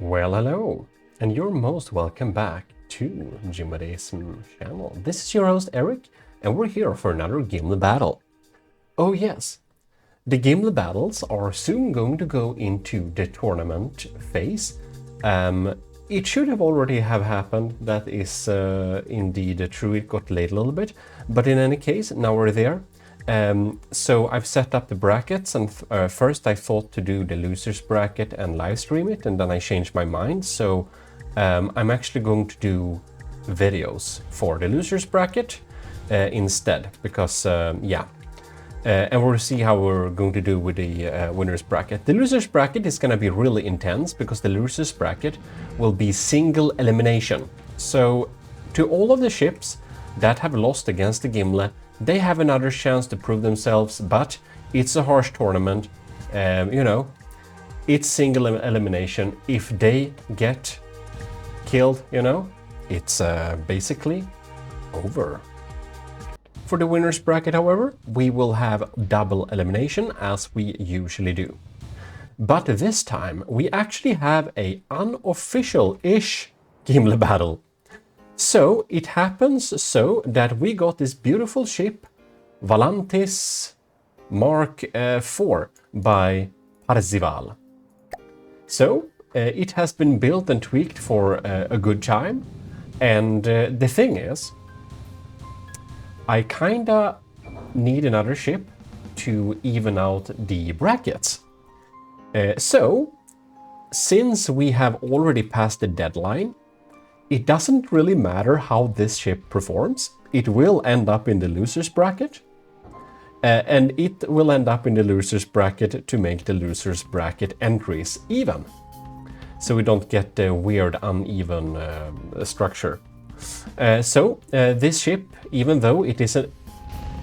Well, hello, and you're most welcome back to Gmodism channel. This is your host Eric, and we're here for another Gimle battle. Oh yes, the Gimle battles are soon going to go into the tournament phase. It should have already have happened. That is indeed true. It got late a little bit, but in any case, now we're there. So I've set up the brackets, and first I thought to do the losers bracket and live stream it, and then I changed my mind. So I'm actually going to do videos for the losers bracket instead, because and we'll see how we're going to do with the winners bracket. The losers bracket is going to be really intense because the losers bracket will be single elimination. So to all of the ships that have lost against the Gimle, they have another chance to prove themselves, but it's a harsh tournament. It's single elimination. If they get killed, it's basically over. For the winners bracket, however, we will have double elimination as we usually do. But this time we actually have a unofficial-ish Gimle battle. So it happens so that we got this beautiful ship, Valantis MKIV by Parzival. So it has been built and tweaked for a good time, and the thing is, I kinda need another ship to even out the brackets. So since we have already passed the deadline, it doesn't really matter how this ship performs. It will end up in the losers bracket. And it will end up in the losers bracket to make the losers bracket entries even. So we don't get the weird uneven structure. So this ship, even though it is an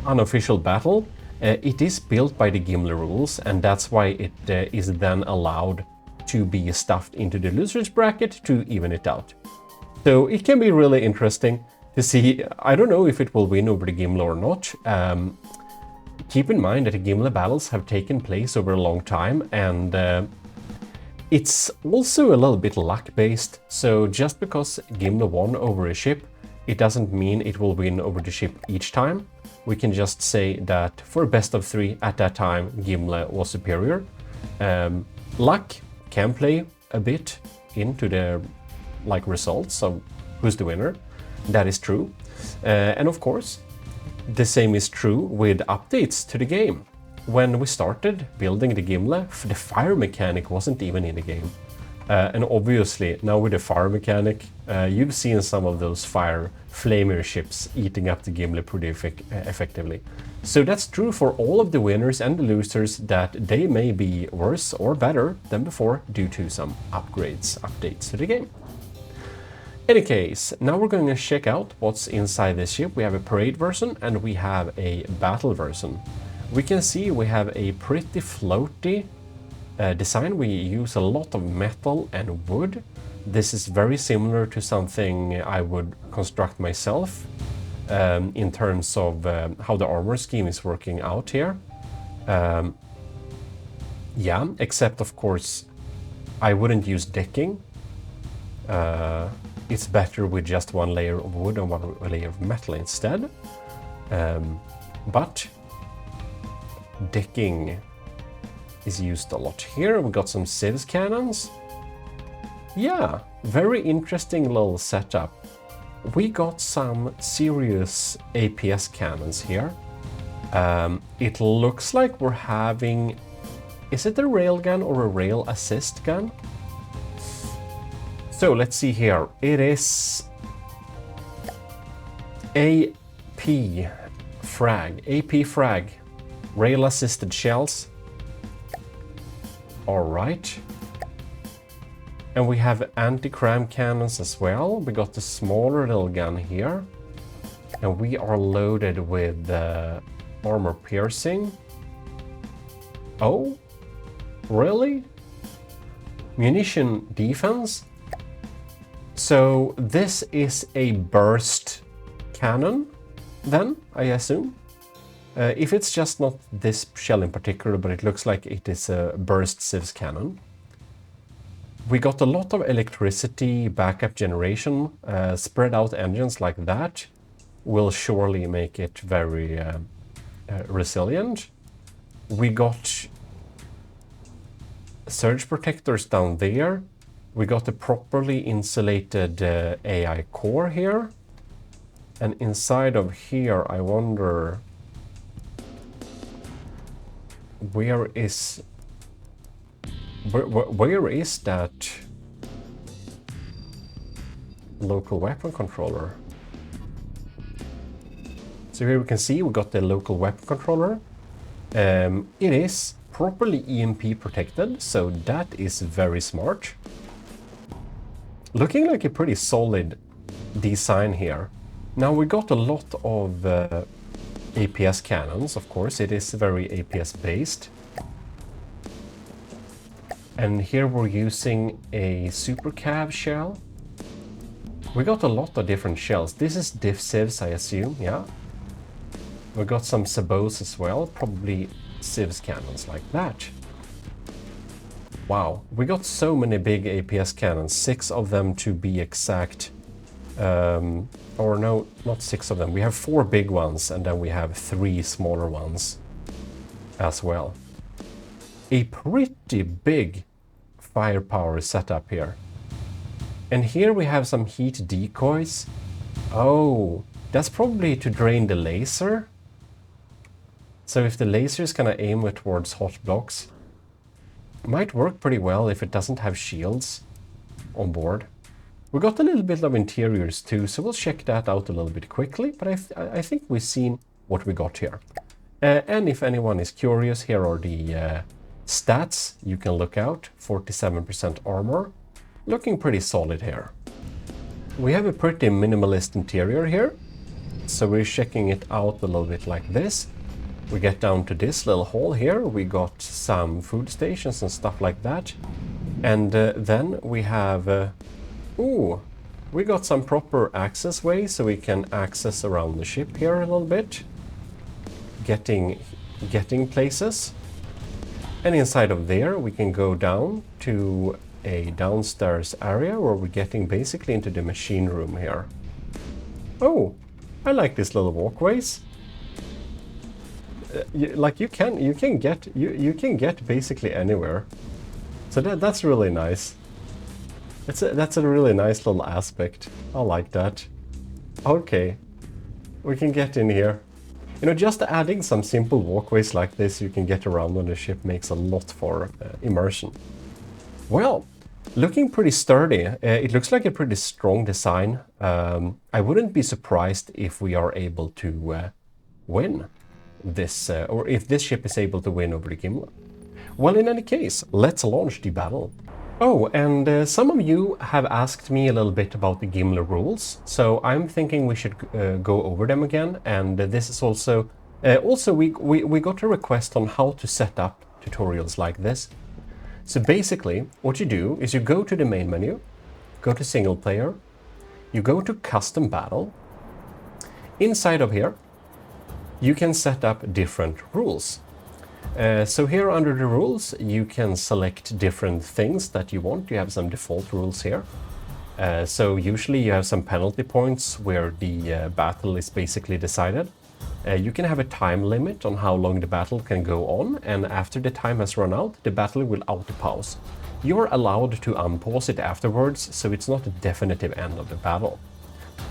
unofficial battle, it is built by the Gimle rules, and that's why it is then allowed to be stuffed into the losers bracket to even it out. So it can be really interesting to see. I don't know if it will win over the Gimle or not. Keep in mind that the Gimle battles have taken place over a long time, and it's also a little bit luck-based. So just because Gimle won over a ship, it doesn't mean it will win over the ship each time. We can just say that for a best of 3 at that time, Gimle was superior. Luck can play a bit into the results of who's the winner. That is true. And of course, the same is true with updates to the game. When we started building the Gimle, the fire mechanic wasn't even in the game. And obviously, now with the fire mechanic, you've seen some of those fire flamer ships eating up the Gimle pretty effectively. So that's true for all of the winners and the losers, that they may be worse or better than before due to some updates to the game. In any case, now we're going to check out what's inside this ship. We have a parade version and we have a battle version. We can see we have a pretty floaty design. We use a lot of metal and wood. This is very similar to something I would construct myself in terms of how the armor scheme is working out here. Yeah, except of course I wouldn't use decking. It's better with just one layer of wood and one layer of metal instead. But decking is used a lot here. We got some civs cannons. Yeah, very interesting little setup. We got some serious APS cannons here. It looks like we're having... Is it a railgun or a rail assist gun? So let's see here. It is AP frag, rail assisted shells. All right. And we have anti-cram cannons as well. We got the smaller little gun here. And we are loaded with armor piercing. Oh, really? Munition defense? So this is a burst cannon, then, I assume. If it's just not this shell in particular, but it looks like it is a burst civs cannon. We got a lot of electricity backup generation. Spread out engines like that will surely make it very resilient. We got surge protectors down there. We got a properly insulated AI core here. And inside of here, I wonder, where is that local weapon controller? So here we can see we got the local weapon controller. It is properly EMP protected, so that is very smart. Looking like a pretty solid design here. Now we got a lot of APS cannons, of course, it is very APS based. And here we're using a super cav shell. We got a lot of different shells. This is diff-civs, I assume, yeah. We got some sabots as well, probably civs cannons like that. Wow, we got so many big APS cannons, 6 of them to be exact. Or no, not 6 of them. We have 4 big ones and then we have 3 smaller ones as well. A pretty big firepower setup here. And here we have some heat decoys. Oh, that's probably to drain the laser. So if the laser is gonna aim it towards hot blocks, it might work pretty well if it doesn't have shields on board. We got a little bit of interiors too, so we'll check that out a little bit quickly, but I think we've seen what we got here. And if anyone is curious, here are the stats you can look out. 47% armor, looking pretty solid here. We have a pretty minimalist interior here, so we're checking it out a little bit like this. We get down to this little hall here, we got some food stations and stuff like that. And then we have, ooh, we got some proper access ways so we can access around the ship here a little bit. Getting places. And inside of there we can go down to a downstairs area where we're getting basically into the machine room here. Oh, I like these little walkways. You can get basically anywhere, so that's really nice. That's a really nice little aspect. I like that. Okay, we can get in here. You know, just adding some simple walkways like this you can get around on the ship makes a lot for immersion. Well, looking pretty sturdy. It looks like a pretty strong design. I wouldn't be surprised if we are able to win this, or if this ship is able to win over the Gimle. Well, in any case, let's launch the battle. Oh, and some of you have asked me a little bit about the Gimle rules, so I'm thinking we should go over them again. And this is also we got a request on how to set up tutorials like this. So basically, what you do is you go to the main menu, go to single player, you go to custom battle. Inside of here, you can set up different rules. So here under the rules, you can select different things that you want. You have some default rules here. So usually you have some penalty points where the battle is basically decided. You can have a time limit on how long the battle can go on, and after the time has run out, the battle will auto-pause. You're allowed to unpause it afterwards, so it's not a definitive end of the battle.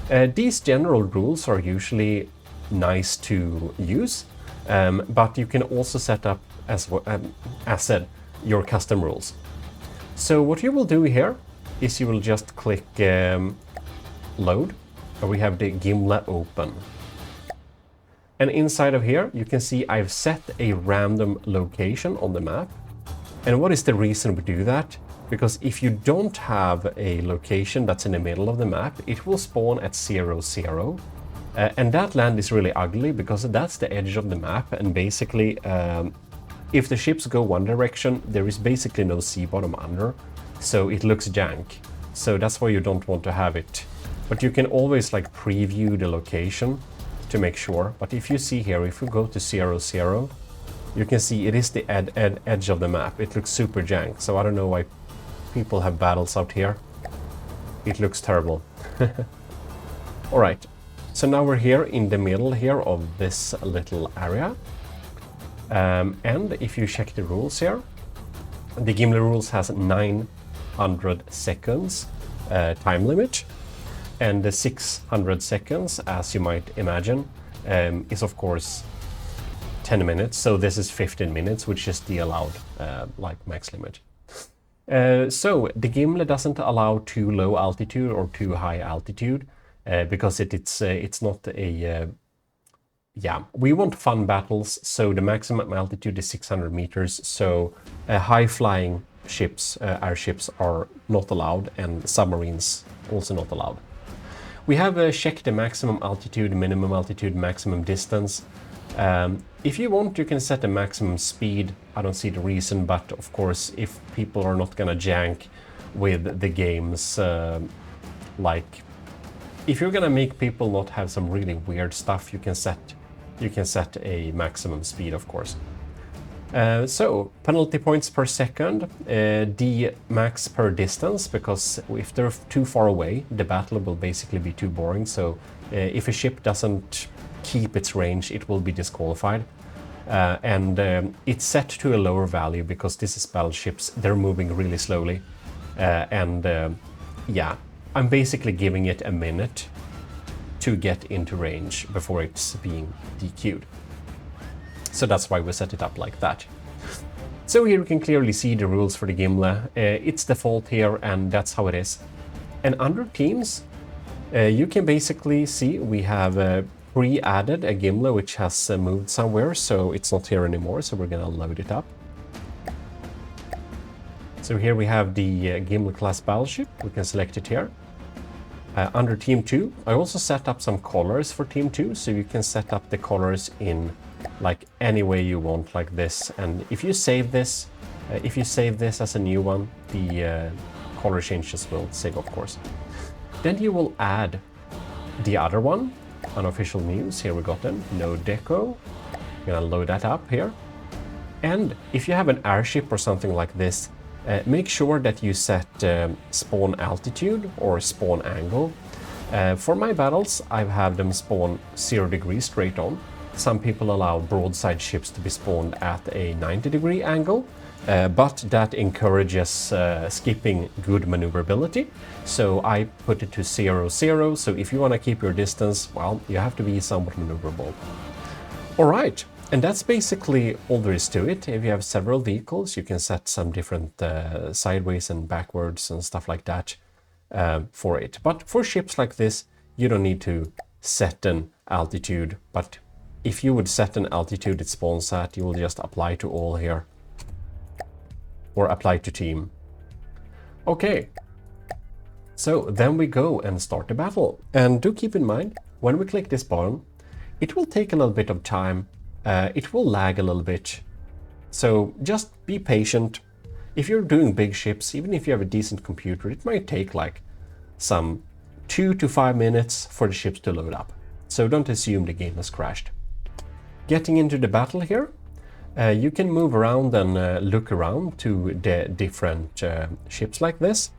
These general rules are usually nice to use, but you can also set up, as said, your custom rules. So what you will do here is you will just click load, and we have the Gimle open. And inside of here you can see I've set a random location on the map. And what is the reason we do that? Because if you don't have a location that's in the middle of the map, it will spawn at 0, 0. And that land is really ugly because that's the edge of the map, and basically if the ships go one direction, there is basically no sea bottom under, so it looks jank. So that's why you don't want to have it. But you can always like preview the location to make sure. But if you see here, if we go to 0, 0, you can see it is the edge of the map. It looks super jank, so I don't know why people have battles out here, it looks terrible. Alright, so now we're here in the middle here of this little area. And if you check the rules here, the Gimle rules has 900 seconds time limit, and the 600 seconds, as you might imagine, is of course 10 minutes. So this is 15 minutes, which is the allowed like max limit. So the Gimle doesn't allow too low altitude or too high altitude because it's not a yeah, we want fun battles, so the maximum altitude is 600 meters, so high-flying ships, airships, are not allowed, and submarines also not allowed. We have checked the maximum altitude, minimum altitude, maximum distance. If you want, you can set the maximum speed. I don't see the reason, but of course, if people are not gonna jank with the games, like, if you're gonna make people not have some really weird stuff, you can set a maximum speed, of course. So, penalty points per second, D max per distance, because if they're too far away, the battle will basically be too boring. So, if a ship doesn't keep its range, it will be disqualified. And it's set to a lower value because this is battleships, they're moving really slowly. Yeah, I'm basically giving it a minute to get into range before it's being DQ'd. So that's why we set it up like that. So here you can clearly see the rules for the Gimle. It's default here, and that's how it is. And under teams, you can basically see we have pre-added a Gimle which has moved somewhere, so it's not here anymore, so we're gonna load it up. So here we have the Gimle class battleship. We can select it here. Under Team 2, I also set up some colors for Team 2, so you can set up the colors in like any way you want, like this. And if you save this as a new one, the color changes will save, of course. Then you will add the other one, unofficial news. Here we got them, no deco. I'm gonna load that up here. And if you have an airship or something like this, make sure that you set spawn altitude or spawn angle. For my battles, I have them spawn 0 degrees straight on. Some people allow broadside ships to be spawned at a 90-degree angle, but that encourages skipping good maneuverability. So I put it to 0, 0. So if you want to keep your distance, well, you have to be somewhat maneuverable. All right. And that's basically all there is to it. If you have several vehicles, you can set some different sideways and backwards and stuff like that for it. But for ships like this, you don't need to set an altitude. But if you would set an altitude it spawns at, you will just apply to all here. Or apply to team. Okay. So then we go and start the battle. And do keep in mind, when we click this button, it will take a little bit of time. It will lag a little bit, so just be patient. If you're doing big ships, even if you have a decent computer, it might take like some 2 to 5 minutes for the ships to load up. So don't assume the game has crashed. Getting into the battle here, you can move around and look around to the different ships like this.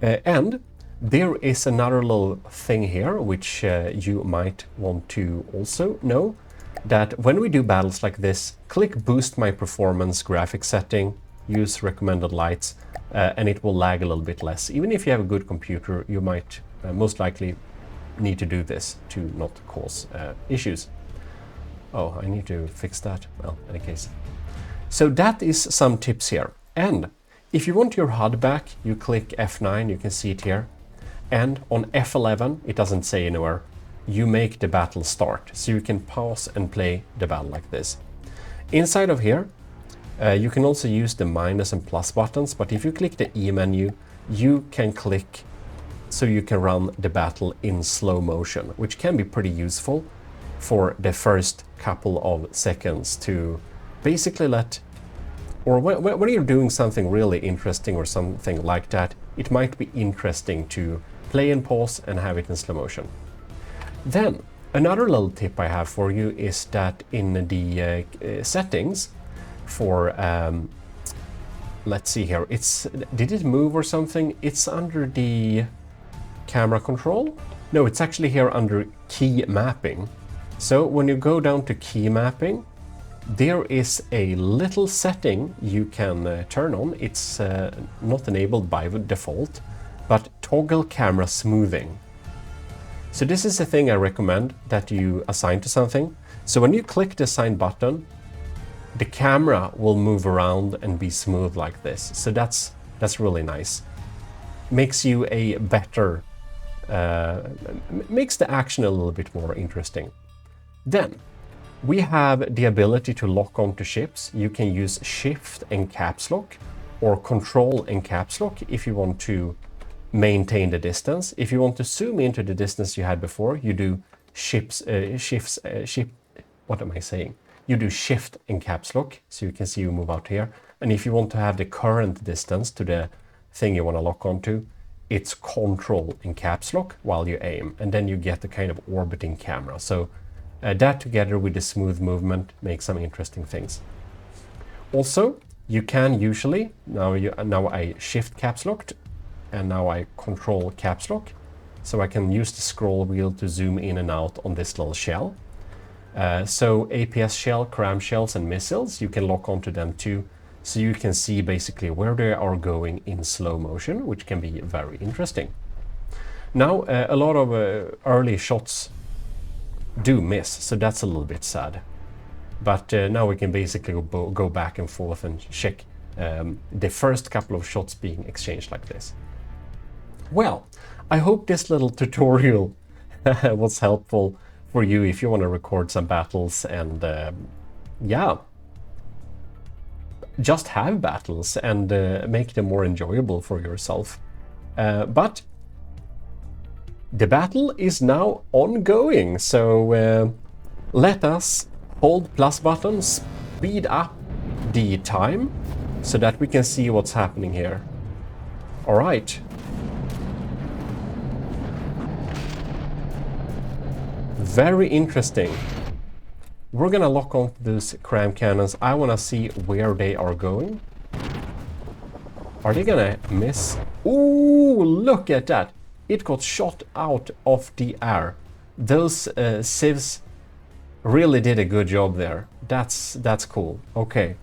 And there is another little thing here which you might want to also know. That when we do battles like this, click boost my performance graphic setting, use recommended lights, and it will lag a little bit less. Even if you have a good computer, you might most likely need to do this to not cause issues. Oh, I need to fix that. Well, in any case. So that is some tips here. And if you want your HUD back, you click F9, you can see it here. And on F11, it doesn't say anywhere, you make the battle start. So you can pause and play the battle like this. Inside of here, you can also use the minus and plus buttons, but if you click the E menu, you can click so you can run the battle in slow motion, which can be pretty useful for the first couple of seconds to basically let, or when you're doing something really interesting or something like that, it might be interesting to play and pause and have it in slow motion. Then, another little tip I have for you is that in the settings for let's see here. Did it move or something? It's under the camera control? No, it's actually here under key mapping. So when you go down to key mapping, there is a little setting you can turn on. It's not enabled by default, but toggle camera smoothing. So this is a thing I recommend that you assign to something. So when you click the assign button, the camera will move around and be smooth like this. So that's really nice. Makes you a better, makes the action a little bit more interesting. Then we have the ability to lock onto ships. You can use shift and caps lock or control and caps lock if you want to maintain the distance. If you want to zoom into the distance you had before, you do what am I saying? You do shift and caps lock, so you can see you move out here. And if you want to have the current distance to the thing you want to lock onto, it's control and caps lock while you aim, and then you get the kind of orbiting camera. So that together with the smooth movement makes some interesting things. Also, you can usually, now I shift caps locked, and now I control caps lock, so I can use the scroll wheel to zoom in and out on this little shell. So APS shell, cram shells and missiles, you can lock onto them too, so you can see basically where they are going in slow motion, which can be very interesting. Now, a lot of early shots do miss, so that's a little bit sad. But now we can basically go back and forth and check the first couple of shots being exchanged like this. Well, I hope this little tutorial was helpful for you if you want to record some battles and yeah, just have battles and make them more enjoyable for yourself. But the battle is now ongoing, so let us hold plus button, speed up the time so that we can see what's happening here. All right. Very interesting. We're gonna lock on those cram cannons. I wanna see where they are going. Are they gonna miss? Ooh, look at that. It got shot out of the air. Those civs really did a good job there. That's cool. Okay.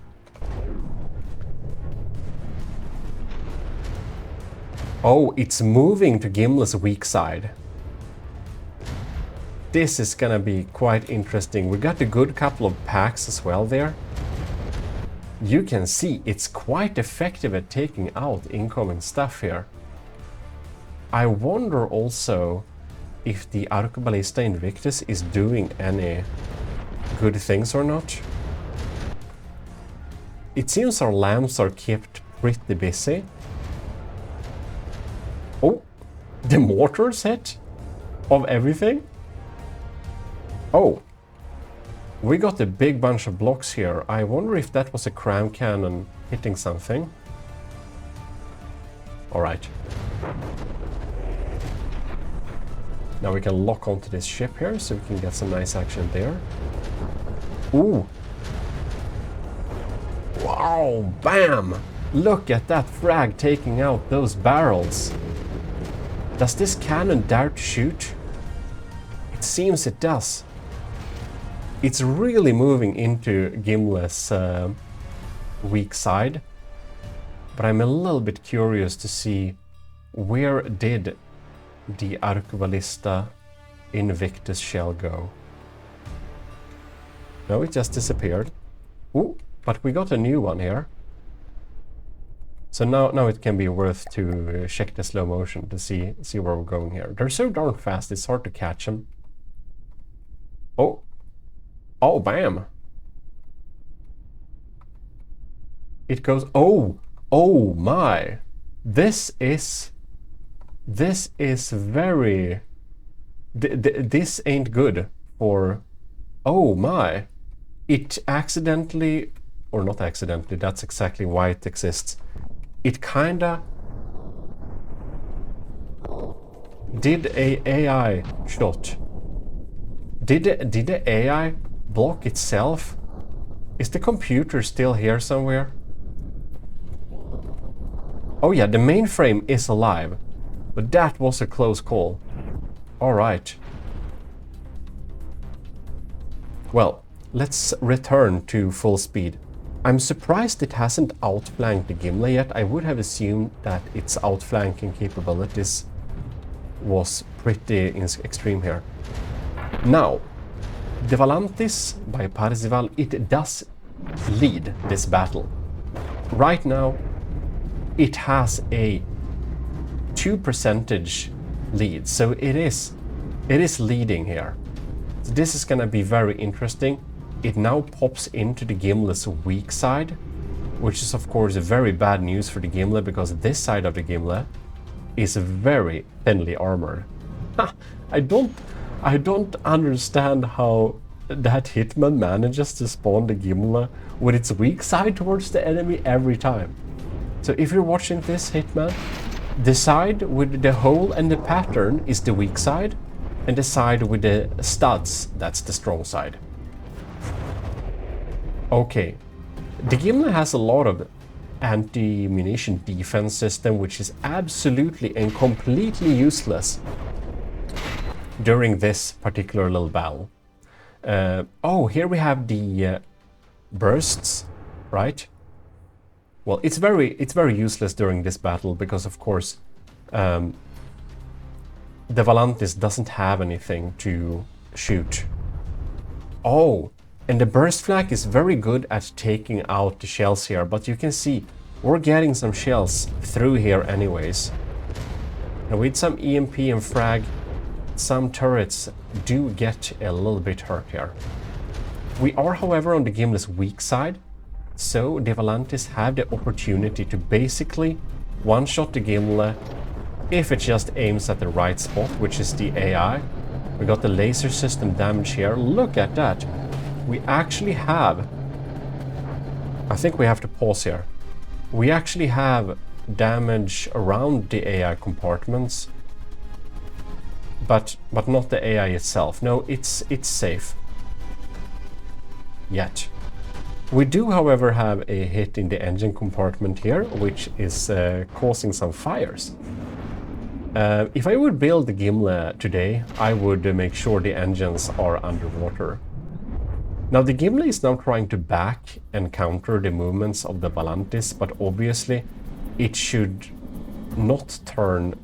Oh, it's moving to Gimle's weak side. This is gonna be quite interesting. We got a good couple of packs as well there. You can see it's quite effective at taking out incoming stuff here. I wonder also if the Arcoballista Invictus is doing any good things or not. It seems our lamps are kept pretty busy. Oh, the mortars hit of everything. Oh, we got a big bunch of blocks here. I wonder if that was a cram cannon hitting something. All right. Now we can lock onto this ship here so we can get some nice action there. Ooh. Wow, bam! Look at that frag taking out those barrels. Does this cannon dare to shoot? It seems it does. It's really moving into Gimle's weak side, but I'm a little bit curious to see where did the Arcoballista Invictus shell go. No, it just disappeared. Ooh, but we got a new one here. So now it can be worth to check the slow motion to see where we're going here. They're so darn fast, it's hard to catch them. Oh. Oh, bam. It goes, oh my. This is very, this ain't good for, oh my. It accidentally, or not accidentally, that's exactly why it exists. It kinda did a AI shot. Did the AI block itself? Is the computer still here somewhere? Oh yeah, the mainframe is alive. But that was a close call. Alright. Well, let's return to full speed. I'm surprised it hasn't outflanked the Gimle yet. I would have assumed that its outflanking capabilities was pretty extreme here. Now, the Valantis by Parzival, it does lead this battle. Right now, it has a 2% lead, so it is leading here. So this is gonna be very interesting. It now pops into the Gimle's weak side, which is of course very bad news for the Gimle, because this side of the Gimle is very thinly armored. I don't understand how that Hitman manages to spawn the Gimle with its weak side towards the enemy every time. So if you're watching this, Hitman, the side with the hole and the pattern is the weak side, and the side with the studs, that's the strong side. Okay, the Gimle has a lot of anti-munition defense system, which is absolutely and completely useless during this particular little battle. Oh, here we have the bursts, right? Well, it's very useless during this battle because, of course, the Valantis doesn't have anything to shoot. Oh, and the burst flak is very good at taking out the shells here, but you can see we're getting some shells through here anyways. And with some EMP and frag, some turrets do get a little bit hurt here. We are, however, on the Gimle's weak side, so the Valantis have the opportunity to basically one-shot the Gimle if it just aims at the right spot, which is the AI. We got the laser system damage here. Look at that. We actually have... I think we have to pause here. We actually have damage around the AI compartments, but not the AI itself. No, it's safe. Yet. We do, however, have a hit in the engine compartment here, which is causing some fires. If I would build the Gimle today, I would make sure the engines are underwater. Now the Gimle is now trying to back and counter the movements of the Valantis, but obviously it should not turn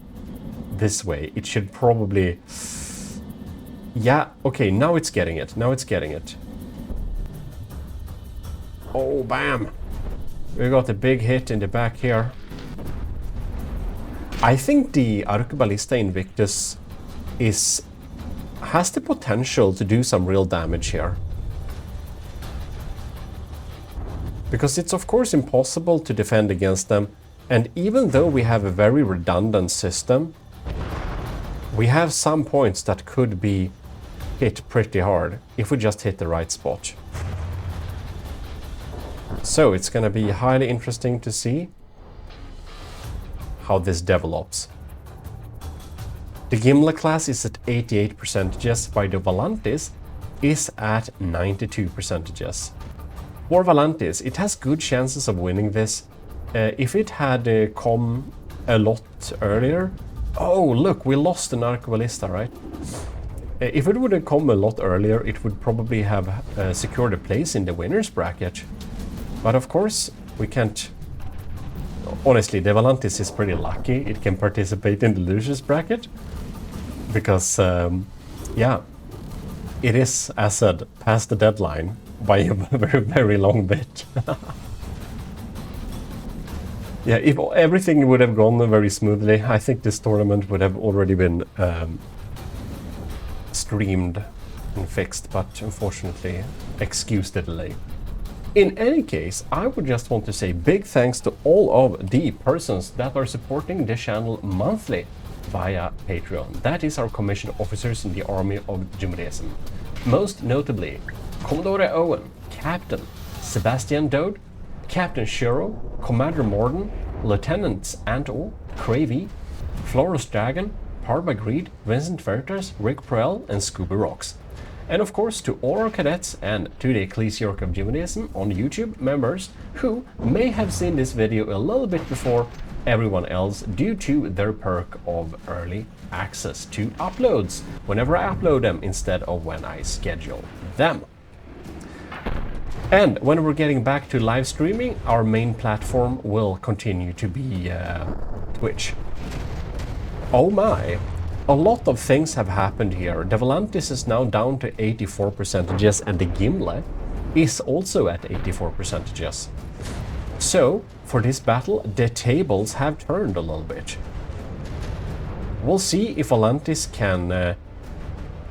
this way. It should probably... Yeah, okay, now it's getting it. Now it's getting it. Oh, bam! We got a big hit in the back here. I think the Arquebalista Invictus has the potential to do some real damage here. Because it's of course impossible to defend against them, and even though we have a very redundant system, we have some points that could be hit pretty hard if we just hit the right spot. So it's gonna be highly interesting to see how this develops. The Gimle class is at 88%, while the Valantis is at 92%. For Valantis, it has good chances of winning this. If it had come a lot earlier... Oh, look, we lost an Arquebalista, right? If it would have come a lot earlier, it would probably have secured a place in the winner's bracket. But of course, we can't... Honestly, the Valantis is pretty lucky. It can participate in the loser's bracket. Because, yeah, it is, as said, past the deadline by a very, very long bit. Yeah, if everything would have gone very smoothly, I think this tournament would have already been streamed and fixed, but unfortunately, excuse the delay. In any case, I would just want to say big thanks to all of the persons that are supporting the channel monthly via Patreon. That is our commissioned officers in the army of Gmodism. Most notably, Commodore Owen, Captain Sebastian Dode, Captain Shiro, Commander Morden, Lieutenants Anto, Cravey, Florus Dragon, Parba Greed, Vincent Veritas, Rick Proel, and Scuba Rocks. And of course to all our cadets and to the Ecclesiarch of Gmodism on YouTube members who may have seen this video a little bit before everyone else due to their perk of early access to uploads whenever I upload them instead of when I schedule them. And when we're getting back to live streaming, our main platform will continue to be Twitch. Oh my, a lot of things have happened here. The Valantis is now down to 84%, and the Gimle is also at 84%. So, for this battle, the tables have turned a little bit. We'll see if Valantis can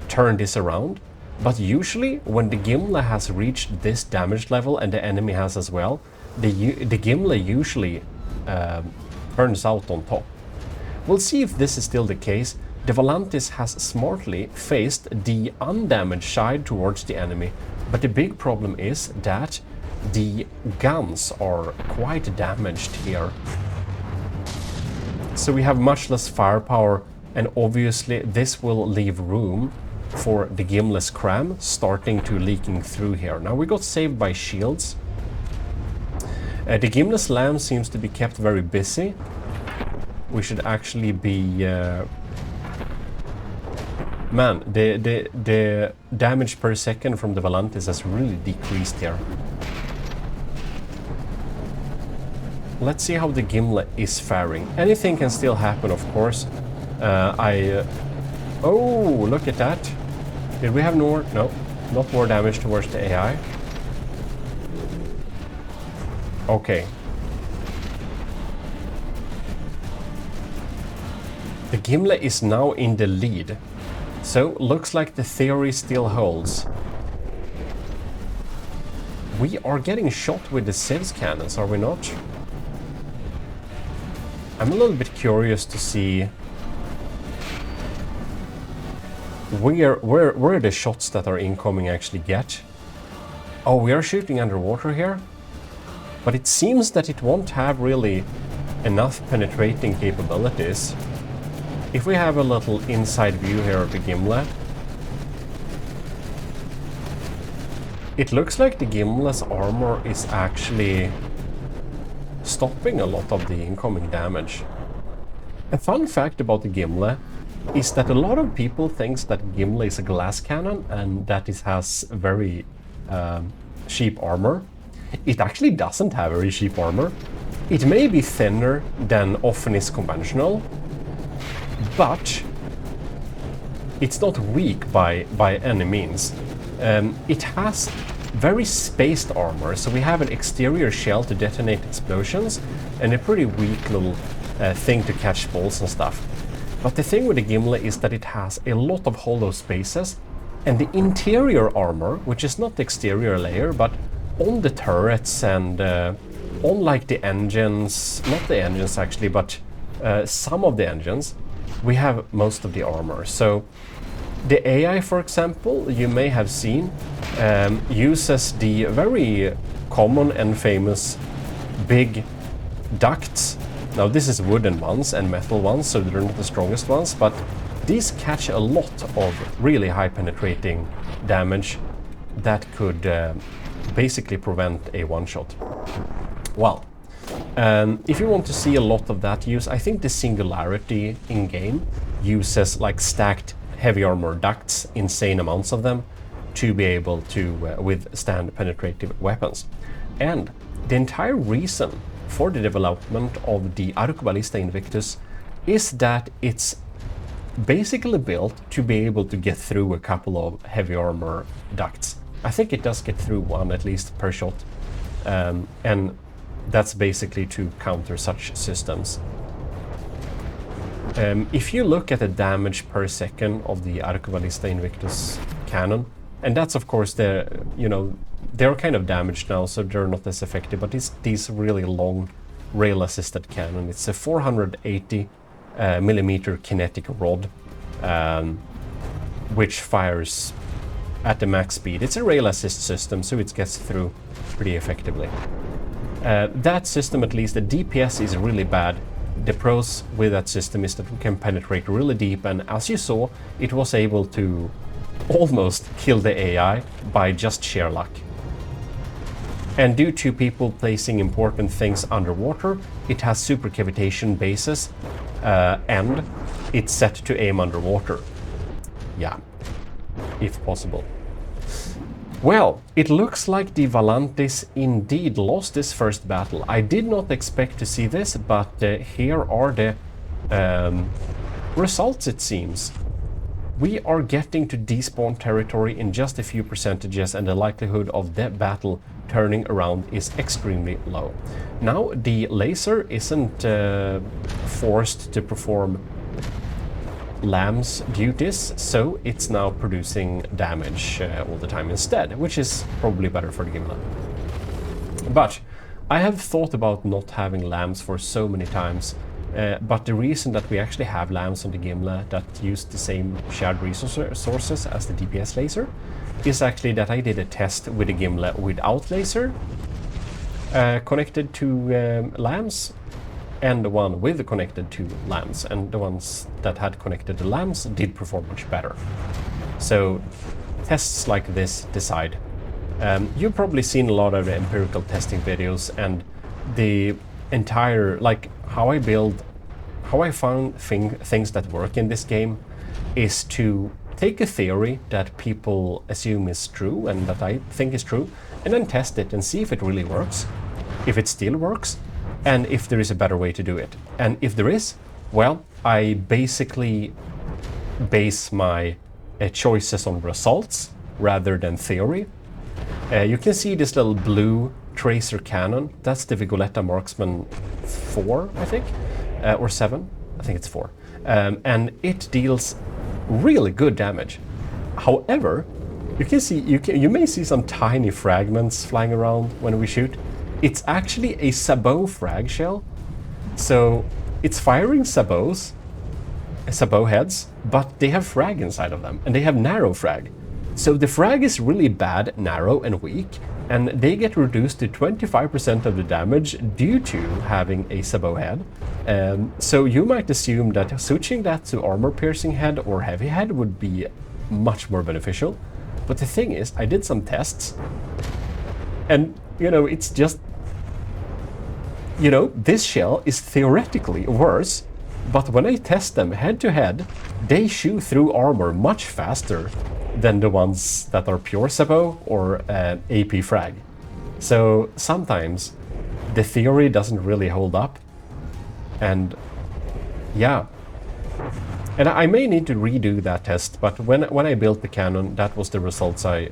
turn this around. But usually, when the Gimle has reached this damage level, and the enemy has as well, the Gimle usually turns out on top. We'll see if this is still the case. The Valantis has smartly faced the undamaged side towards the enemy, but the big problem is that the guns are quite damaged here. So we have much less firepower, and obviously this will leave room for the Gimle's cram starting to leaking through here. Now we got saved by shields. The Gimle's lamb seems to be kept very busy. We should actually be... Man, the damage per second from the Valantis has really decreased here. Let's see how the Gimle is faring. Anything can still happen, of course. Oh, look at that. Did we have no, not more damage towards the AI? Okay. The Gimle is now in the lead. So, looks like the theory still holds. We are getting shot with the Civs cannons, are we not? I'm a little bit curious to see where the shots that are incoming actually get. Oh, we are shooting underwater here? But it seems that it won't have really enough penetrating capabilities. If we have a little inside view here of the Gimle, it looks like the Gimle's armor is actually stopping a lot of the incoming damage. A fun fact about the Gimle is that a lot of people think that Gimle is a glass cannon and that it has very cheap armor. It actually doesn't have very cheap armor. It may be thinner than often is conventional, but it's not weak by any means. It has very spaced armor, so we have an exterior shell to detonate explosions and a pretty weak little thing to catch balls and stuff. But the thing with the Gimle is that it has a lot of hollow spaces, and the interior armor, which is not the exterior layer, but on the turrets and on like the engines, not the engines actually, but some of the engines, we have most of the armor. So the AI, for example, you may have seen, uses the very common and famous big ducts. Now this is wooden ones and metal ones, so they're not the strongest ones, but these catch a lot of really high penetrating damage that could basically prevent a one-shot. Well, if you want to see a lot of that use, I think the Singularity in-game uses like stacked heavy armor ducts, insane amounts of them, to be able to withstand penetrative weapons. And the entire reason for the development of the Arcuballista Invictus is that it's basically built to be able to get through a couple of heavy armor ducts. I think it does get through one at least per shot, and that's basically to counter such systems. If you look at the damage per second of the Arcuballista Invictus cannon, and that's of course they're kind of damaged now, so they're not as effective, but it's these really long rail-assisted cannon. It's a 480 millimeter kinetic rod, which fires at the max speed. It's a rail-assist system, so it gets through pretty effectively. That system, at least, the DPS is really bad. The pros with that system is that we can penetrate really deep, and as you saw, it was able to almost kill the AI by just sheer luck. And due to people placing important things underwater, it has super cavitation bases, and it's set to aim underwater. Yeah, if possible. Well, it looks like the Valantis indeed lost this first battle. I did not expect to see this, but here are the results, it seems. We are getting to despawn territory in just a few percentages, and the likelihood of the battle turning around is extremely low. Now, the laser isn't forced to perform LAM's duties, so it's now producing damage all the time instead, which is probably better for the Gimle. But I have thought about not having LAMs for so many times, but the reason that we actually have LAMs on the Gimle that use the same shared resources as the DPS laser is actually that I did a test with the Gimle without laser connected to LAMs, and the one with the connected to LAMs, and the ones that had connected to LAMs did perform much better. So tests like this decide. You've probably seen a lot of the empirical testing videos, and the entire, like, how I found things that work in this game is to take a theory that people assume is true and that I think is true, and then test it and see if it really works, if it still works, and if there is a better way to do it. And if there is, well, I basically base my choices on results rather than theory. You can see this little blue tracer cannon. That's the Vigoletta Marksman 4, I think, or 7. I think it's 4. And it deals really good damage. However, you can see, you may see some tiny fragments flying around when we shoot. It's actually a sabot frag shell, so it's firing sabot heads, but they have frag inside of them, and they have narrow frag. So the frag is really bad, narrow, and weak, and they get reduced to 25% of the damage due to having a sabot head. So you might assume that switching that to armor-piercing head or heavy head would be much more beneficial. But the thing is, I did some tests, and you know, it's just, you know, this shell is theoretically worse, but when I test them head to head, they shoot through armor much faster than the ones that are pure sabot or AP frag. So sometimes the theory doesn't really hold up, and yeah. And I may need to redo that test, but when I built the cannon, that was the results I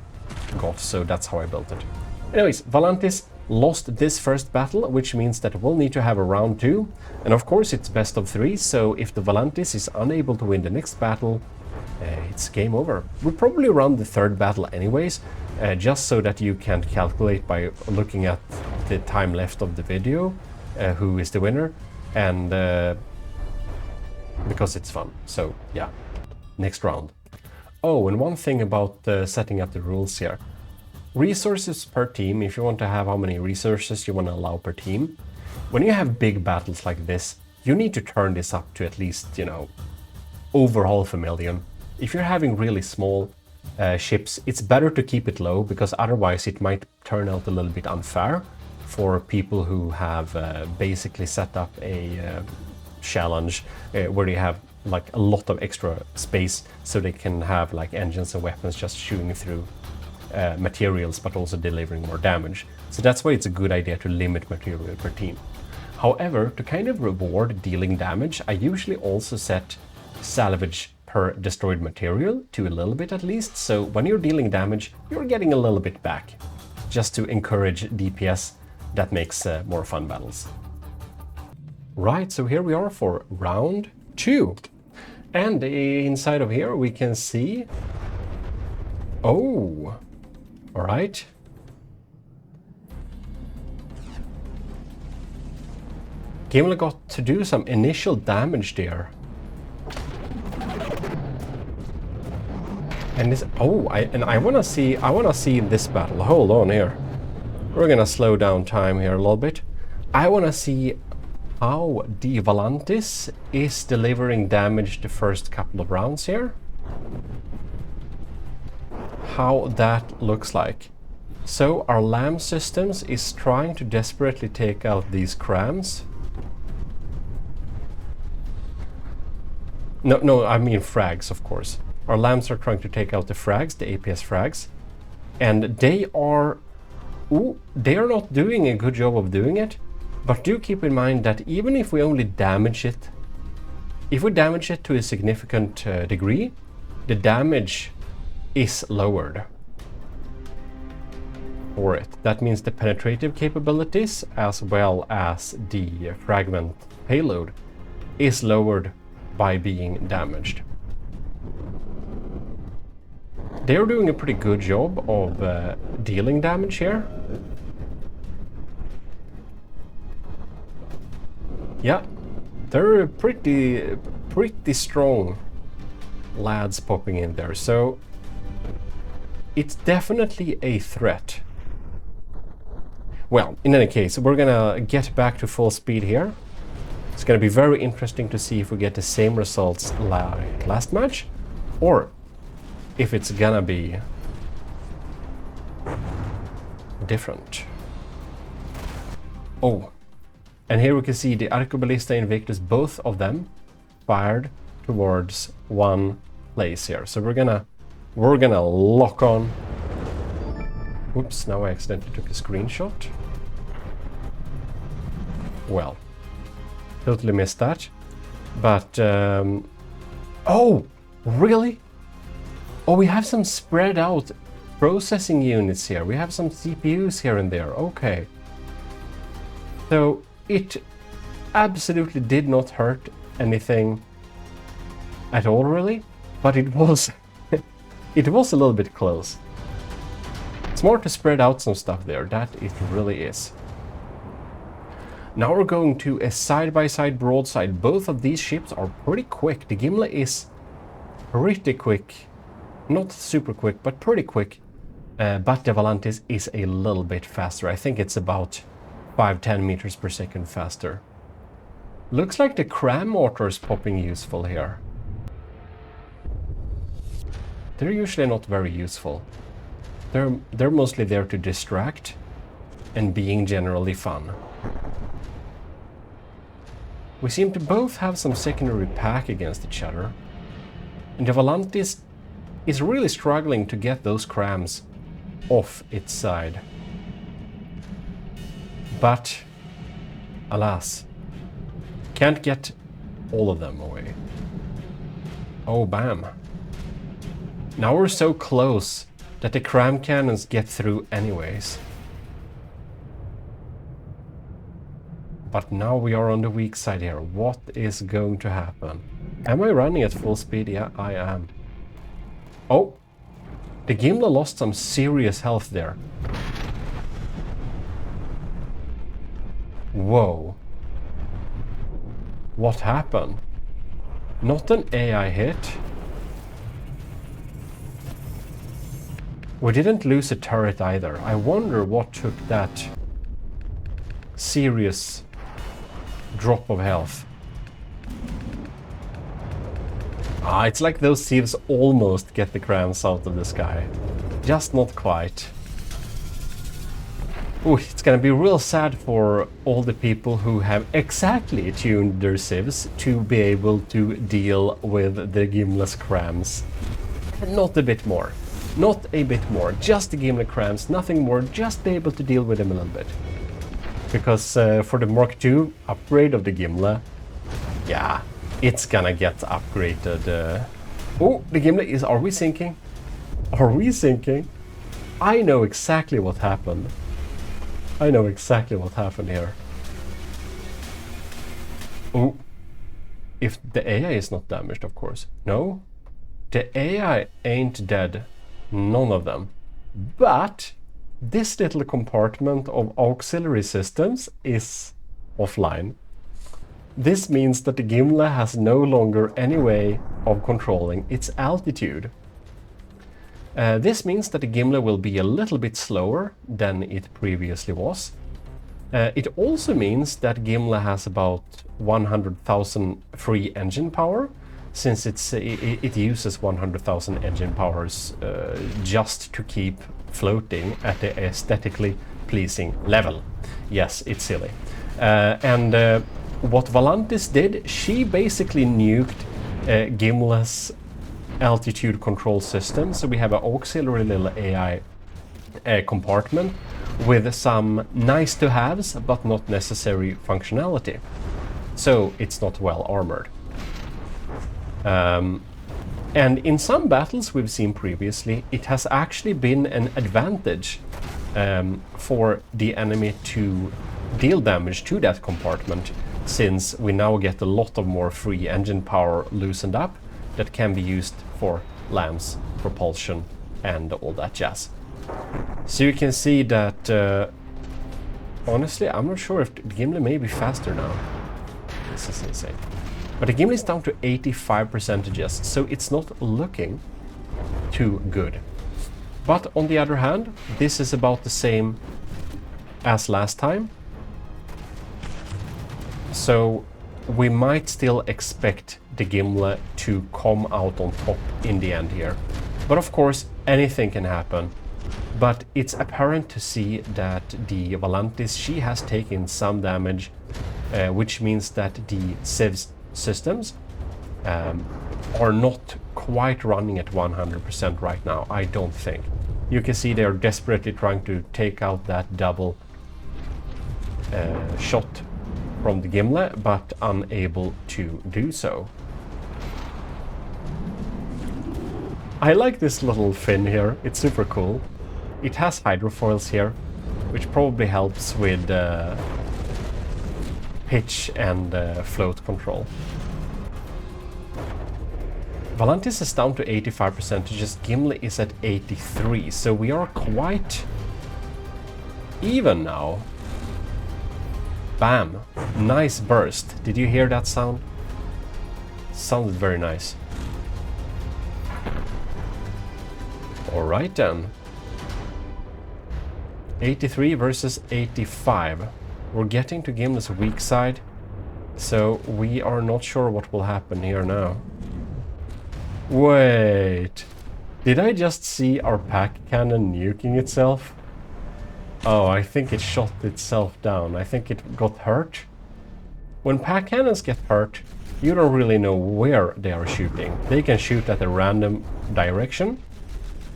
got, so that's how I built it. Anyways, Valantis lost this first battle, which means that we'll need to have a round 2. And of course it's best of 3, so if the Valantis is unable to win the next battle, it's game over. We'll probably run the third battle anyways, just so that you can calculate by looking at the time left of the video, who is the winner, and because it's fun. So yeah, next round. Oh, and one thing about setting up the rules here. Resources per team, if you want to have how many resources you want to allow per team. When you have big battles like this, you need to turn this up to at least, you know, over 500,000. If you're having really small ships, it's better to keep it low, because otherwise it might turn out a little bit unfair for people who have basically set up a challenge where they have like a lot of extra space, so they can have like engines and weapons just shooting through materials, but also delivering more damage. So that's why it's a good idea to limit material per team. However, to kind of reward dealing damage, I usually also set salvage per destroyed material to a little bit at least, so when you're dealing damage, you're getting a little bit back, just to encourage DPS. That makes more fun battles. Right, so here we are for round 2. And inside of here we can see... Oh! Alright. Gimle got to do some initial damage there. And this... Oh, I wanna see this battle. Hold on here. We're gonna slow down time here a little bit. I wanna see how the Valantis is delivering damage the first couple of rounds here. How that looks like. So our LAM systems is trying to desperately take out these crams. No, I mean frags, of course. Our lamps are trying to take out the frags, the APS frags. And they are not doing a good job of doing it. But do keep in mind that even if we only damage it, if we damage it to a significant degree, the damage is lowered for it. That means the penetrative capabilities as well as the fragment payload is lowered by being damaged. They're doing a pretty good job of dealing damage here. Yeah, they're pretty strong lads popping in there, so it's definitely a threat. Well, in any case, we're gonna get back to full speed here. It's gonna be very interesting to see if we get the same results like last match, or if it's gonna be different. Oh, and here we can see the Arcoballista Invictus, both of them fired towards one place here. So we're gonna lock on. Oops, now I accidentally took a screenshot. Well, totally missed that. But oh, really? Oh, we have some spread out processing units here. We have some CPUs here and there. Okay. So it absolutely did not hurt anything at all, really. But it was it was a little bit close. It's more to spread out some stuff there. That it really is. Now we're going to a side-by-side broadside. Both of these ships are pretty quick. The Gimle is pretty quick. Not super quick, but pretty quick. But the Valantis is a little bit faster. I think it's about 5-10 meters per second faster. Looks like the cram mortar is popping useful here. They're usually not very useful. They're mostly there to distract and being generally fun. We seem to both have some secondary pack against each other. And the Valantis is really struggling to get those crams off its side. But, alas, can't get all of them away. Oh, bam. Now we're so close that the cram cannons get through anyways. But now we are on the weak side here. What is going to happen? Am I running at full speed? Yeah, I am. Oh, the Gimle lost some serious health there. Whoa. What happened? Not an AI hit. We didn't lose a turret either. I wonder what took that serious drop of health. Ah, it's like those thieves almost get the crams out of the sky. Just not quite. Ooh, it's gonna be real sad for all the people who have exactly tuned their civs to be able to deal with the Gimle's crams. Not a bit more. Not a bit more. Just the Gimle crams, nothing more. Just be able to deal with them a little bit. Because for the Mark II upgrade of the Gimle, yeah, it's gonna get upgraded. Oh, the Gimle is... Are we sinking? Are we sinking? I know exactly what happened. I know exactly what happened here. Oh, if the AI is not damaged, of course. No, the AI ain't dead. None of them. But this little compartment of auxiliary systems is offline. This means that the Gimle has no longer any way of controlling its altitude. This means that the Gimle will be a little bit slower than it previously was. It also means that Gimle has about 100,000 free engine power, since it uses 100,000 engine powers just to keep floating at the aesthetically pleasing level. Yes, it's silly. And what Valantis did, she basically nuked Gimle's altitude control system. So we have an auxiliary little AI compartment with some nice to haves but not necessary functionality. So it's not well armored. And in some battles we've seen previously, it has actually been an advantage for the enemy to deal damage to that compartment, since we now get a lot of more free engine power loosened up that can be used for lance, propulsion, and all that jazz. So you can see that, honestly, I'm not sure if the Gimle may be faster now. This is insane. But the Gimle is down to 85%, so it's not looking too good. But on the other hand, this is about the same as last time. So we might still expect the Gimle to come out on top in the end here. But of course, anything can happen. But it's apparent to see that the Valantis, she has taken some damage, which means that the Civ's systems are not quite running at 100% right now, I don't think. You can see they're desperately trying to take out that double shot from the Gimle, but unable to do so. I like this little fin here, it's super cool. It has hydrofoils here, which probably helps with pitch and float control. Valantis is down to 85%, just Gimle is at 83%, so we are quite even now. Bam! Nice burst. Did you hear that sound? Sounded very nice. Alright then. 83 versus 85. We're getting to Gimle's weak side, so we are not sure what will happen here now. Wait, did I just see our pack cannon nuking itself? Oh, I think it shot itself down. I think it got hurt. When pack cannons get hurt, you don't really know where they are shooting. They can shoot at a random direction,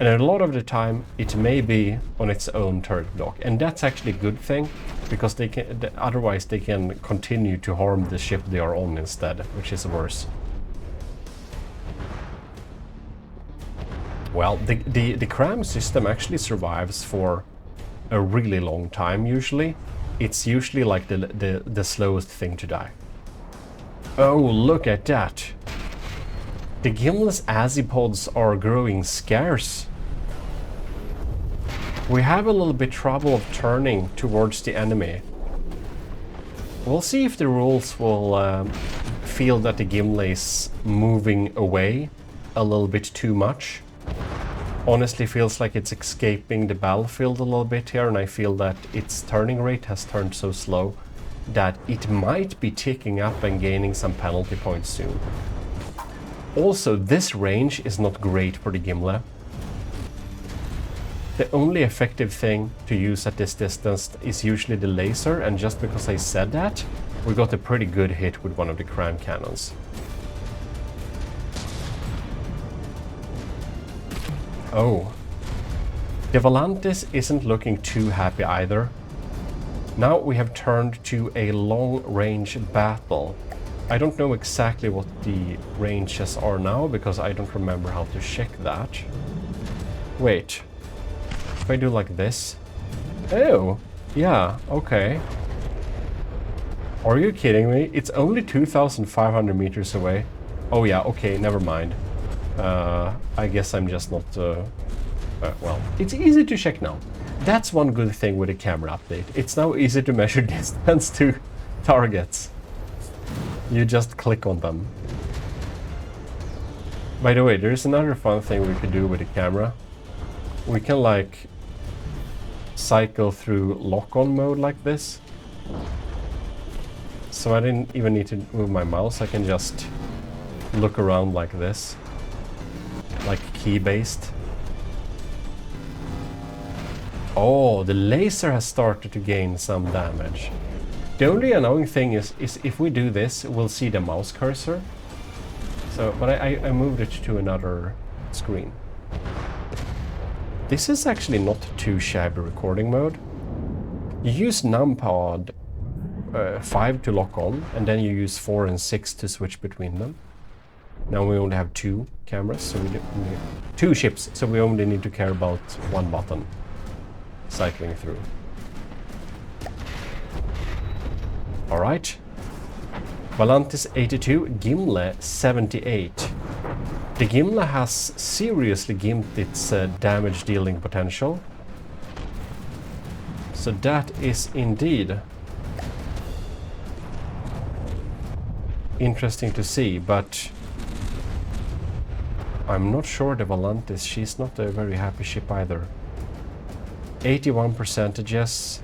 and a lot of the time it may be on its own turret block. And that's actually a good thing, because they can, otherwise they can continue to harm the ship they are on instead, which is worse. Well, the cram system actually survives for a really long time usually. It's usually like the slowest thing to die. Oh, look at that! The Gimle's azipods are growing scarce. We have a little bit trouble of turning towards the enemy. We'll see if the rules will feel that the Gimle is moving away a little bit too much. Honestly, feels like it's escaping the battlefield a little bit here, and I feel that its turning rate has turned so slow that it might be ticking up and gaining some penalty points soon. Also, this range is not great for the Gimle. The only effective thing to use at this distance is usually the laser, and just because I said that, we got a pretty good hit with one of the cram cannons. Oh, the Valantis isn't looking too happy either. Now we have turned to a long-range battle. I don't know exactly what the ranges are now, because I don't remember how to check that. Wait, if I do like this... Oh, yeah, okay. Are you kidding me? It's only 2,500 meters away. Oh yeah, okay, never mind. I guess I'm just not... well, it's easy to check now. That's one good thing with the camera update. It's now easy to measure distance to targets. You just click on them. By the way, there's another fun thing we could do with the camera. We can like cycle through lock-on mode like this. So I didn't even need to move my mouse, I can just look around like this. Like key-based. Oh, the laser has started to gain some damage. The only annoying thing is if we do this, we'll see the mouse cursor. So, but I moved it to another screen. This is actually not too shabby recording mode. You use numpad 5 to lock on, and then you use 4 and 6 to switch between them. Now we only have 2 cameras, so we need 2 ships, so we only need to care about 1 button cycling through. Alright. Valantis 82, Gimle 78. The Gimle has seriously gimped its damage dealing potential. So that is indeed interesting to see, but I'm not sure the Valantis, she's not a very happy ship either. 81%, yes.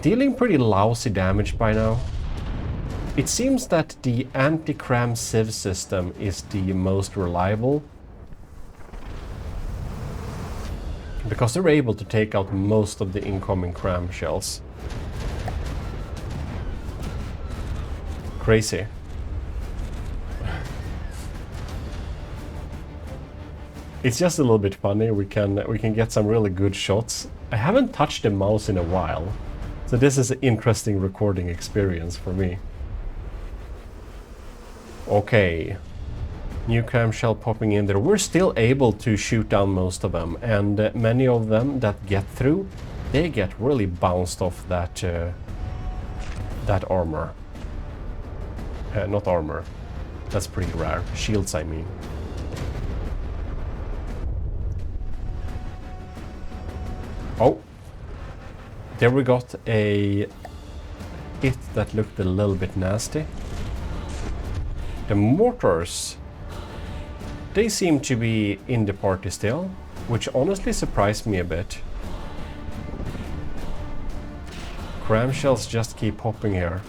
Dealing pretty lousy damage by now. It seems that the anti-cram sieve system is the most reliable, because they're able to take out most of the incoming cram shells. Crazy. It's just a little bit funny. We can get some really good shots. I haven't touched the mouse in a while, so this is an interesting recording experience for me. Okay, new cram shell popping in there. We're still able to shoot down most of them, and many of them that get through, they get really bounced off that that armor. Not armor. That's pretty rare. Shields, I mean. Oh, there we got a hit that looked a little bit nasty. The mortars, they seem to be in the party still, which honestly surprised me a bit. Cram shells just keep popping here.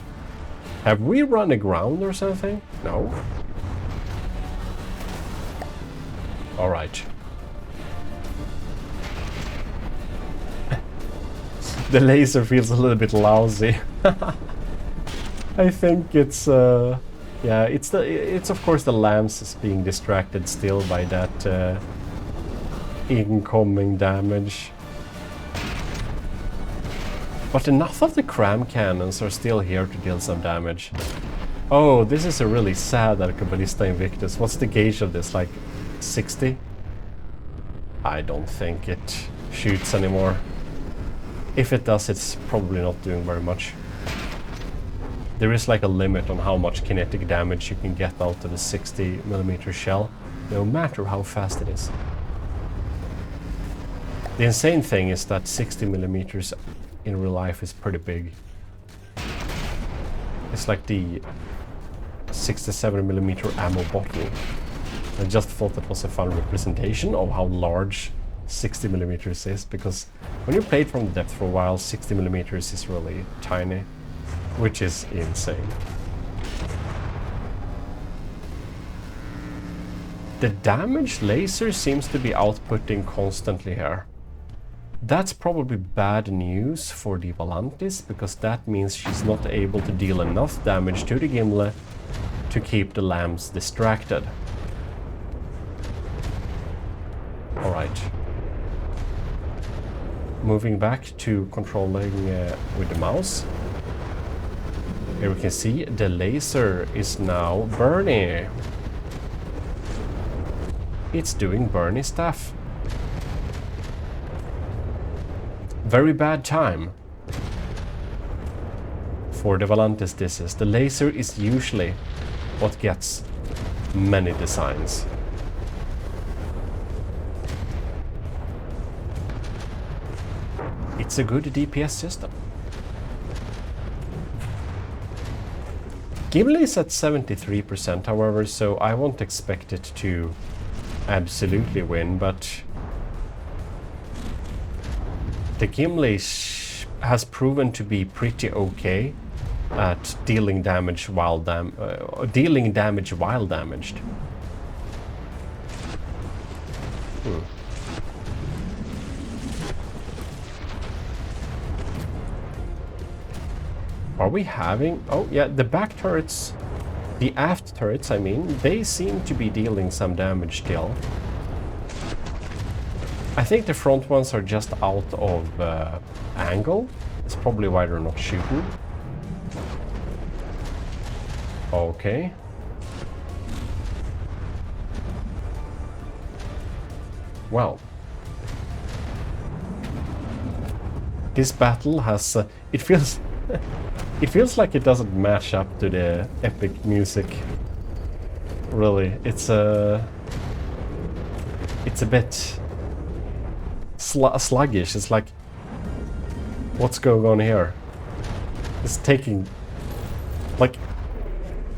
Have we run aground or something? No. Alright. The laser feels a little bit lousy. I think it's yeah, it's of course the lamps is being distracted still by that incoming damage. But enough of the cram cannons are still here to deal some damage. Oh, this is a really sad Arcabalista Invictus. What's the gauge of this? Like 60? I don't think it shoots anymore. If it does, it's probably not doing very much. There is like a limit on how much kinetic damage you can get out of a 60mm shell, no matter how fast it is. The insane thing is that 60mm in real life is pretty big. It's like the 67mm ammo bottle. I just thought that was a fun representation of how large 60mm is, because when you play it from the depth for a while, 60mm is really tiny, which is insane. The damage laser seems to be outputting constantly here. That's probably bad news for the Valantis, because that means she's not able to deal enough damage to the Gimle to keep the lamps distracted. Alright. Moving back to controlling with the mouse. Here we can see the laser is now Bernie. It's doing Bernie stuff. Very bad time for the Valantis. This is the laser is usually what gets many designs. It's a good DPS system. Gimle is at 73%, however, so I won't expect it to absolutely win, but the Gimle has proven to be pretty okay at dealing damage while damaged. Are we having... Oh yeah, the back turrets The aft turrets, I mean, they seem to be dealing some damage still. I think the front ones are just out of angle. That's probably why they're not shooting. Okay. Well. This battle has... it feels... it feels like it doesn't match up to the epic music. Really. It's a bit... sluggish. It's like, what's going on here? It's taking, like,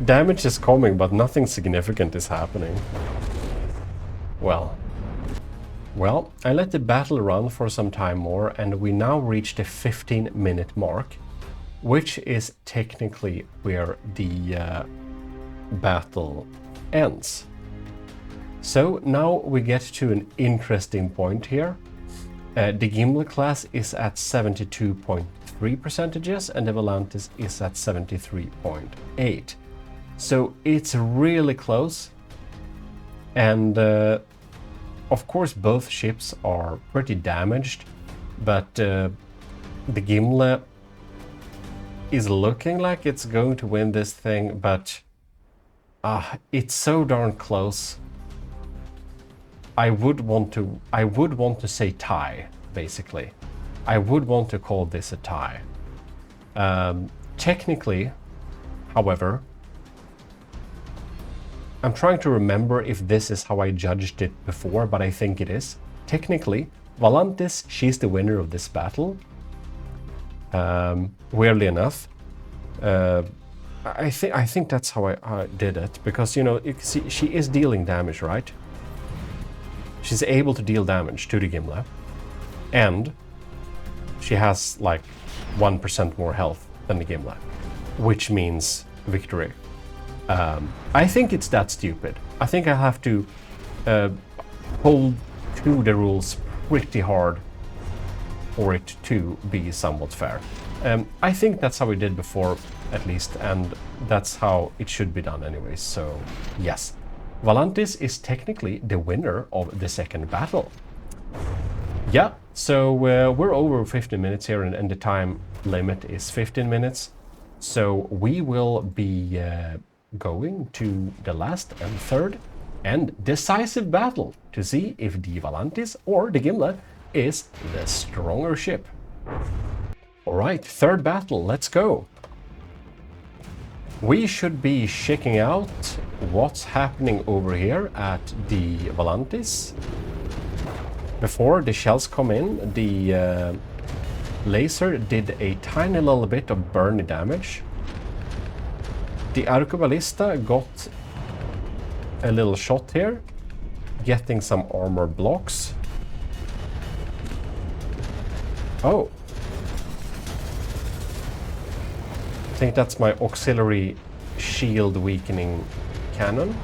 damage is coming, but nothing significant is happening. Well, I let the battle run for some time more, and we now reach the 15-minute mark, which is technically where the battle ends. So now we get to an interesting point here. The Gimle class is at 72.3% and the Valantis is at 73.8%. So it's really close. And of course both ships are pretty damaged, but the Gimle is looking like it's going to win this thing, but it's so darn close. I would want to say tie, basically. I would want to call this a tie. Technically, however, I'm trying to remember if this is how I judged it before, but I think it is. Technically, Valantis, she's the winner of this battle. Weirdly enough. I think that's how I did it, because, you know, you can see she is dealing damage, right? She's able to deal damage to the Gimle, and she has like 1% more health than the Gimle, which means victory. I think it's that stupid. I think I have to hold to the rules pretty hard for it to be somewhat fair. I think that's how we did before, at least, and that's how it should be done anyways, so yes. Valantis is technically the winner of the second battle. Yeah, so we're over 15 minutes here, and the time limit is 15 minutes. So we will be going to the last and third and decisive battle to see if the Valantis or the Gimle is the stronger ship. Alright, third battle, let's go. We should be checking out what's happening over here at the Valantis. Before the shells come in, the laser did a tiny little bit of burn damage. The Arcoballista got a little shot here, getting some armor blocks. Oh. I think that's my auxiliary shield weakening cannon.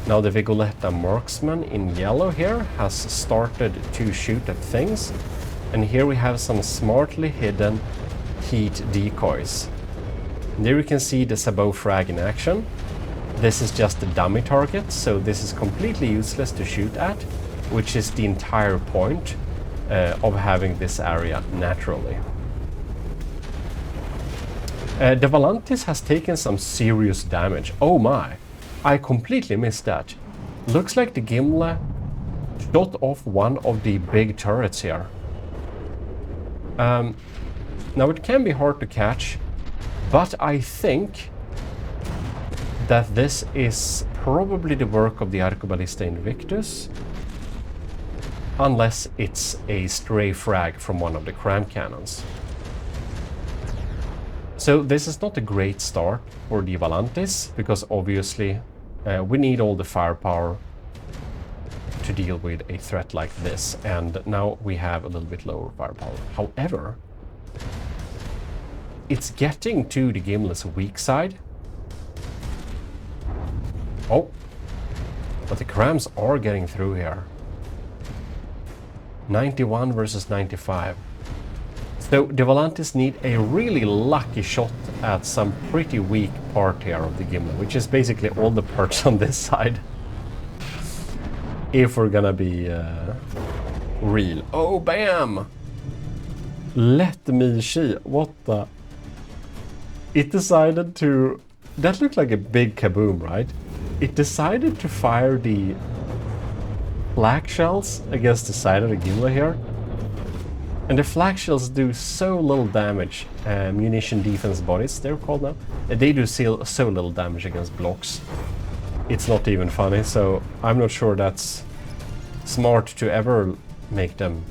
Now the Vigoletta marksman in yellow here has started to shoot at things. And here we have some smartly hidden heat decoys. And there you can see the sabot frag in action. This is just a dummy target, so this is completely useless to shoot at, which is the entire point of having this area naturally. The Valantis has taken some serious damage. Oh my, I completely missed that. Looks like the Gimle shot off one of the big turrets here. Now it can be hard to catch, but I think that this is probably the work of the Arcoballista Invictus, unless it's a stray frag from one of the cram cannons. So this is not a great start for the Valantis, because obviously we need all the firepower to deal with a threat like this, and now we have a little bit lower firepower. However, it's getting to the Gimle's weak side. Oh, but the crams are getting through here. 91 versus 95. So the Valantis need a really lucky shot at some pretty weak part here of the Gimle, which is basically all the parts on this side. If we're gonna be real. Oh, bam! Let me see. What the... It decided to... That looked like a big kaboom, right? It decided to fire the flak shells against the side of the Gimle here. And the flak shells do so little damage. Munition defense bodies, they're called now. They do so little damage against blocks. It's not even funny, so I'm not sure that's smart to ever make them.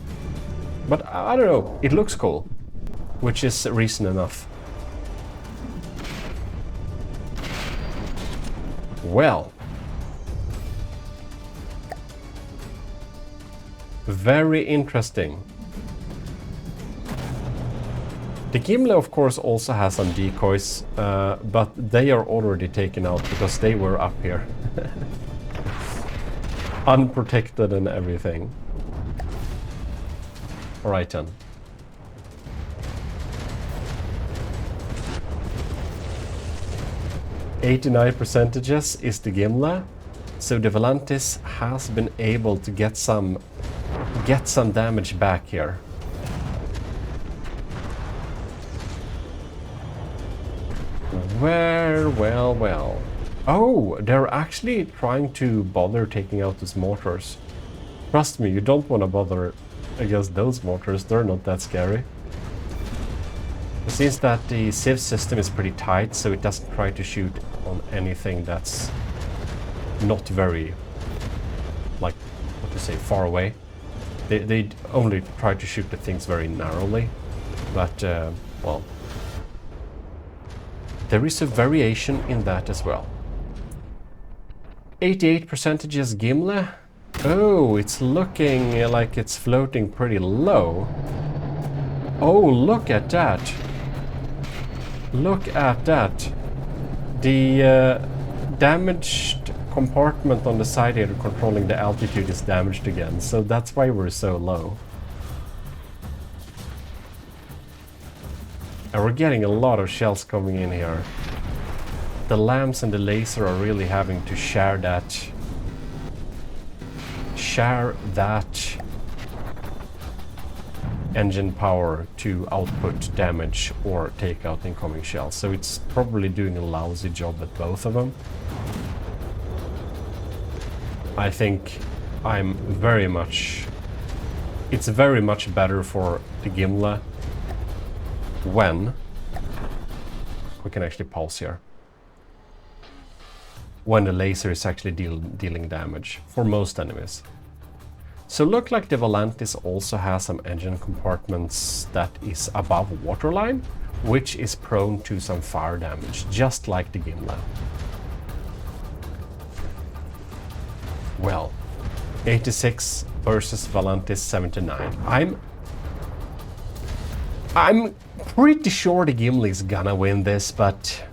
But I don't know, it looks cool, which is reason enough. Well, very interesting. The Gimle, of course, also has some decoys, but they are already taken out because they were up here. Unprotected and everything. Alright then. %89 is the Gimle, so the Valantis has been able to get some damage back here. Well. Oh, they're actually trying to bother taking out these mortars. Trust me, you don't want to bother against those mortars, they're not that scary. It seems that the Civ system is pretty tight, so it doesn't try to shoot on anything that's not very, like, what to say, far away. They only try to shoot the things very narrowly, but, well, there is a variation in that as well. 88% is Gimle. Oh, it's looking like it's floating pretty low. Oh, look at that. Look at that. The damaged compartment on the side here controlling the altitude is damaged again, so that's why we're so low. And we're getting a lot of shells coming in here. The lamps and the laser are really having to share that engine power to output damage or take out incoming shells. So it's probably doing a lousy job at both of them. I think it's very much better for the Gimle when we can actually pause here. When the laser is actually dealing damage for most enemies. So look like the Valantis also has some engine compartments that is above waterline, which is prone to some fire damage, just like the Gimle. Well, 86 versus Valantis 79. I'm pretty sure the Gimle is gonna win this, but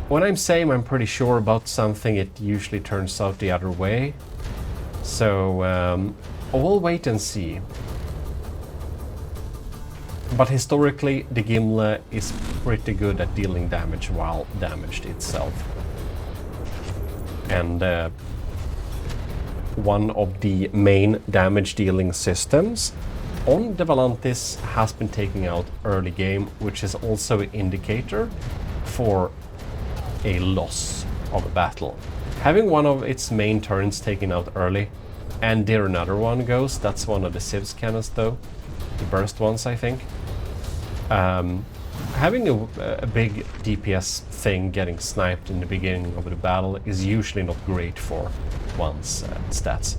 when I'm saying I'm pretty sure about something, it usually turns out the other way. So we'll wait and see. But historically, the Gimle is pretty good at dealing damage while damaged itself. And one of the main damage dealing systems on the Valantis has been taking out early game, which is also an indicator for a loss of a battle. Having one of its main turrets taken out early, and there another one goes, that's one of the Civ's cannons though, the burst ones I think. Having a big DPS thing getting sniped in the beginning of the battle is usually not great for one's stats.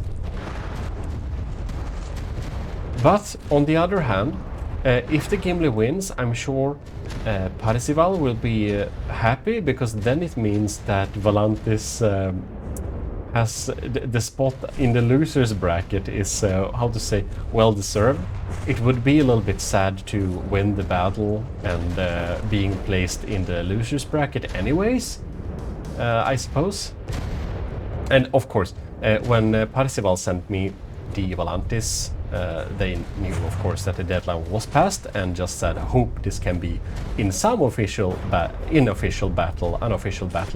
But on the other hand, if the Gimle wins, I'm sure Parzival will be happy, because then it means that Valantis has the spot in the losers bracket is, how to say, well deserved. It would be a little bit sad to win the battle and being placed in the losers bracket anyways, I suppose. And of course, when Parzival sent me the Valantis they knew, of course, that the deadline was passed and just said, hope this can be in some unofficial battle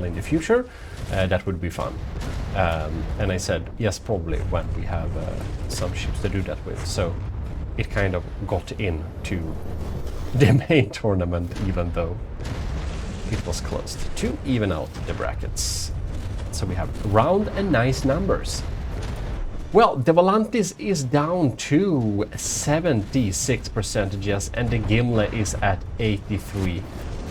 in the future. That would be fun. And I said, yes, probably when we have some ships to do that with. So it kind of got into the main tournament, even though it was closed, to even out the brackets. So we have round and nice numbers. Well, the Valantis is down to 76% and the Gimle is at 83.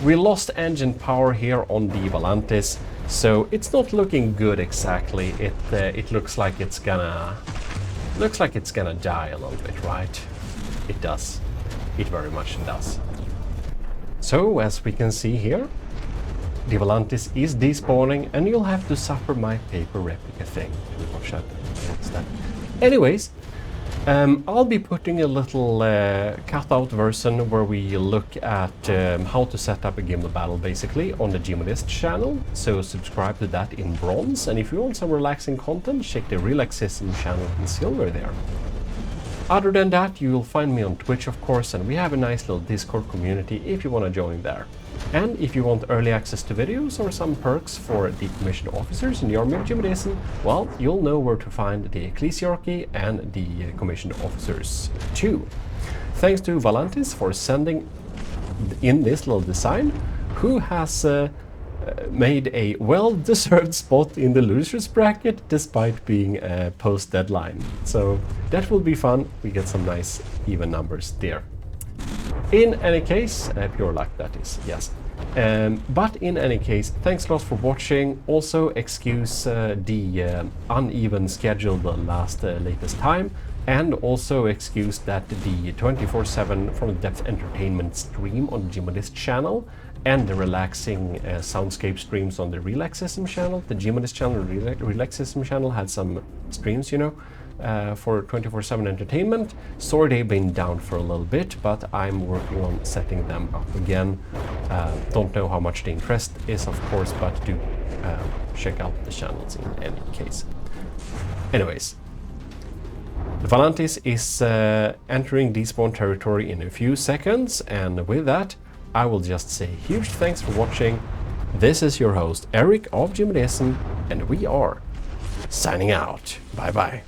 We lost engine power here on the Valantis, so it's not looking good exactly. It looks like it's gonna die a little bit, right? It does. It very much does. So as we can see here, the Valantis is despawning, and you'll have to suffer my paper replica thing. Watch that. What's that? Anyways, I'll be putting a little cutout version where we look at how to set up a Gimle battle, basically, on the Gmodism channel. So subscribe to that in bronze, and if you want some relaxing content, check the Relaxism channel in silver there. Other than that, you will find me on Twitch, of course, and we have a nice little Discord community if you want to join there. And if you want early access to videos or some perks for the commissioned officers in the Army of Gmodism, well, you'll know where to find the Ecclesiarchy and the commissioned officers too. Thanks to Valantis for sending in this little design, who has made a well-deserved spot in the losers bracket despite being post-deadline. So that will be fun. We get some nice even numbers there. In any case, pure luck that is, yes. But in any case, thanks a lot for watching. Also, excuse the uneven schedule the latest time, and also excuse that the 24/7 From the Depth Entertainment stream on the Gmodism channel and the relaxing soundscape streams on the Relaxism channel. The Gmodism channel, the Relaxism channel had some streams, you know, for 24/7 entertainment. Sorry they've been down for a little bit, but I'm working on setting them up again. Don't know how much the interest is, of course, but do check out the channels in any case. Anyways, the Valantis is entering despawn territory in a few seconds, and with that, I will just say huge thanks for watching. This is your host, Eric of Gmodism, and we are signing out. Bye bye.